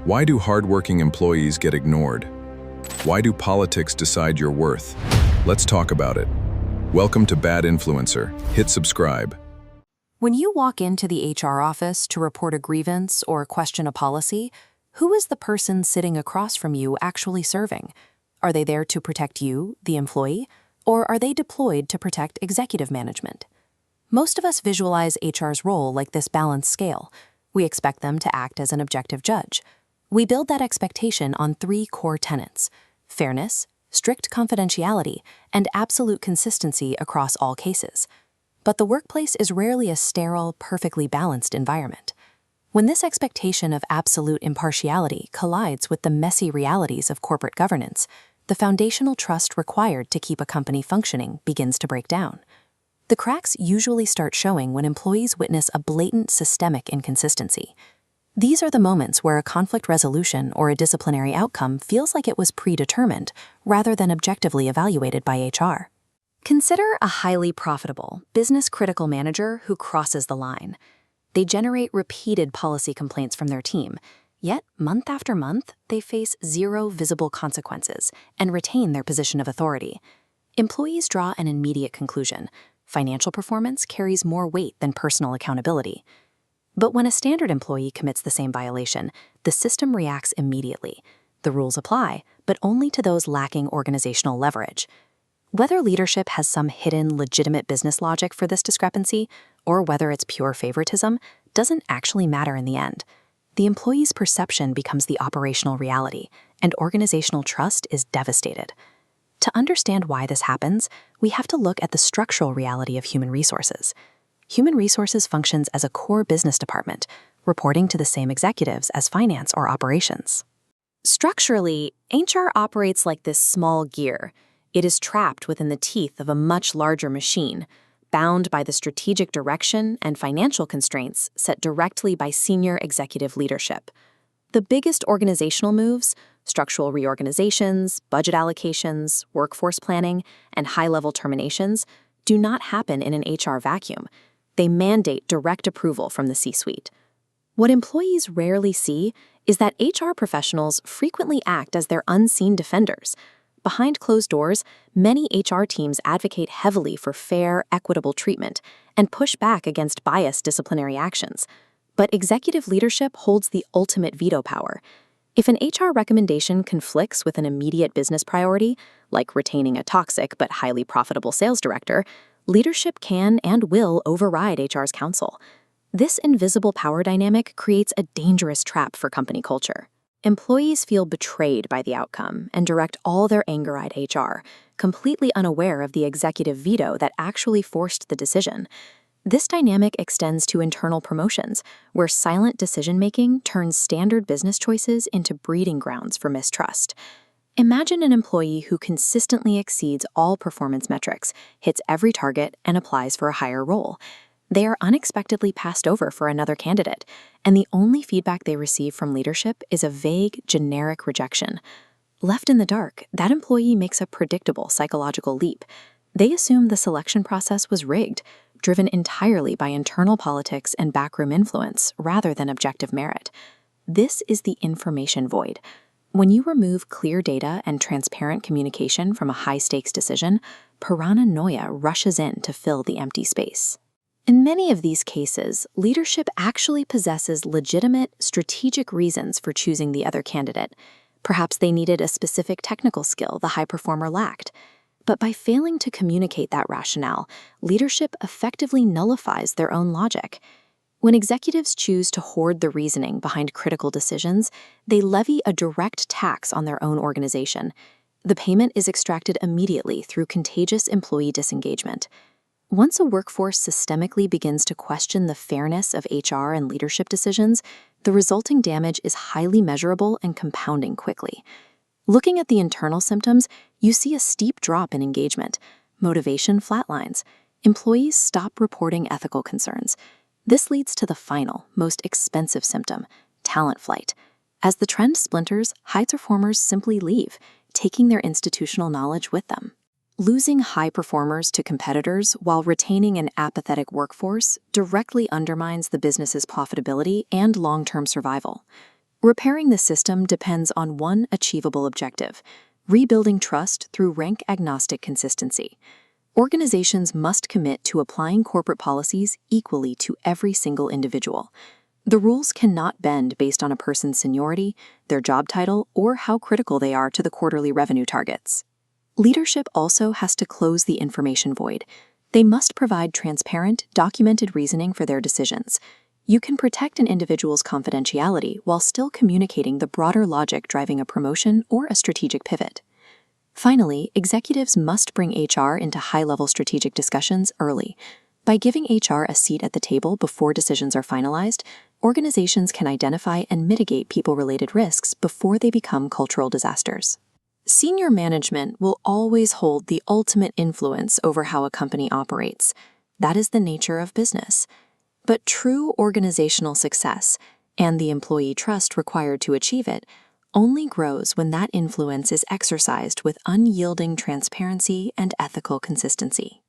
Why do hardworking employees get ignored? Why do politics decide your worth? Let's talk about it. Welcome to Bad Influencer. Hit subscribe. When you walk into the HR office to report a grievance or question a policy, who is the person sitting across from you actually serving? Are they there to protect you, the employee, or are they deployed to protect executive management? Most of us visualize HR's role like this balanced scale. We expect them to act as an objective judge. We build that expectation on three core tenets: fairness, strict confidentiality, and absolute consistency across all cases. But the workplace is rarely a sterile, perfectly balanced environment. When this expectation of absolute impartiality collides with the messy realities of corporate governance, the foundational trust required to keep a company functioning begins to break down. The cracks usually start showing when employees witness a blatant systemic inconsistency. These are the moments where a conflict resolution or a disciplinary outcome feels like it was predetermined rather than objectively evaluated by HR. Consider a highly profitable, business-critical manager who crosses the line. They generate repeated policy complaints from their team, yet month after month, they face zero visible consequences and retain their position of authority. Employees draw an immediate conclusion: financial performance carries more weight than personal accountability. But when a standard employee commits the same violation, the system reacts immediately. The rules apply, but only to those lacking organizational leverage. Whether leadership has some hidden, legitimate business logic for this discrepancy, or whether it's pure favoritism, doesn't actually matter in the end. The employee's perception becomes the operational reality, and organizational trust is devastated. To understand why this happens, we have to look at the structural reality of human resources. Human resources functions as a core business department, reporting to the same executives as finance or operations. Structurally, HR operates like this small gear. It is trapped within the teeth of a much larger machine, bound by the strategic direction and financial constraints set directly by senior executive leadership. The biggest organizational moves, structural reorganizations, budget allocations, workforce planning, and high-level terminations, do not happen in an HR vacuum. They mandate direct approval from the C-suite. What employees rarely see is that HR professionals frequently act as their unseen defenders. Behind closed doors, many HR teams advocate heavily for fair, equitable treatment and push back against biased disciplinary actions. But executive leadership holds the ultimate veto power. If an HR recommendation conflicts with an immediate business priority, like retaining a toxic but highly profitable sales director, leadership can and will override HR's counsel. This invisible power dynamic creates a dangerous trap for company culture. Employees feel betrayed by the outcome and direct all their anger at HR, completely unaware of the executive veto that actually forced the decision. This dynamic extends to internal promotions, where silent decision-making turns standard business choices into breeding grounds for mistrust. Imagine an employee who consistently exceeds all performance metrics, hits every target, and applies for a higher role. They are unexpectedly passed over for another candidate, and the only feedback they receive from leadership is a vague, generic rejection. Left in the dark, that employee makes a predictable psychological leap. They assume the selection process was rigged, driven entirely by internal politics and backroom influence rather than objective merit. This is the information void. When you remove clear data and transparent communication from a high-stakes decision, paranoia rushes in to fill the empty space. In many of these cases, leadership actually possesses legitimate, strategic reasons for choosing the other candidate. Perhaps they needed a specific technical skill the high performer lacked. But by failing to communicate that rationale, leadership effectively nullifies their own logic. When executives choose to hoard the reasoning behind critical decisions, they levy a direct tax on their own organization. The payment is extracted immediately through contagious employee disengagement. Once a workforce systemically begins to question the fairness of HR and leadership decisions, the resulting damage is highly measurable and compounding quickly. Looking at the internal symptoms, you see a steep drop in engagement. Motivation flatlines. Employees stop reporting ethical concerns. This leads to the final, most expensive symptom, talent flight. As the trend splinters, high performers simply leave, taking their institutional knowledge with them. Losing high performers to competitors while retaining an apathetic workforce directly undermines the business's profitability and long-term survival. Repairing the system depends on one achievable objective: rebuilding trust through rank-agnostic consistency. Organizations must commit to applying corporate policies equally to every single individual. The rules cannot bend based on a person's seniority, their job title, or how critical they are to the quarterly revenue targets. Leadership also has to close the information void. They must provide transparent, documented reasoning for their decisions. You can protect an individual's confidentiality while still communicating the broader logic driving a promotion or a strategic pivot. Finally, executives must bring HR into high-level strategic discussions early. By giving HR a seat at the table before decisions are finalized, organizations can identify and mitigate people-related risks before they become cultural disasters. Senior management will always hold the ultimate influence over how a company operates. That is the nature of business. But true organizational success, and the employee trust required to achieve it, only grows when that influence is exercised with unyielding transparency and ethical consistency.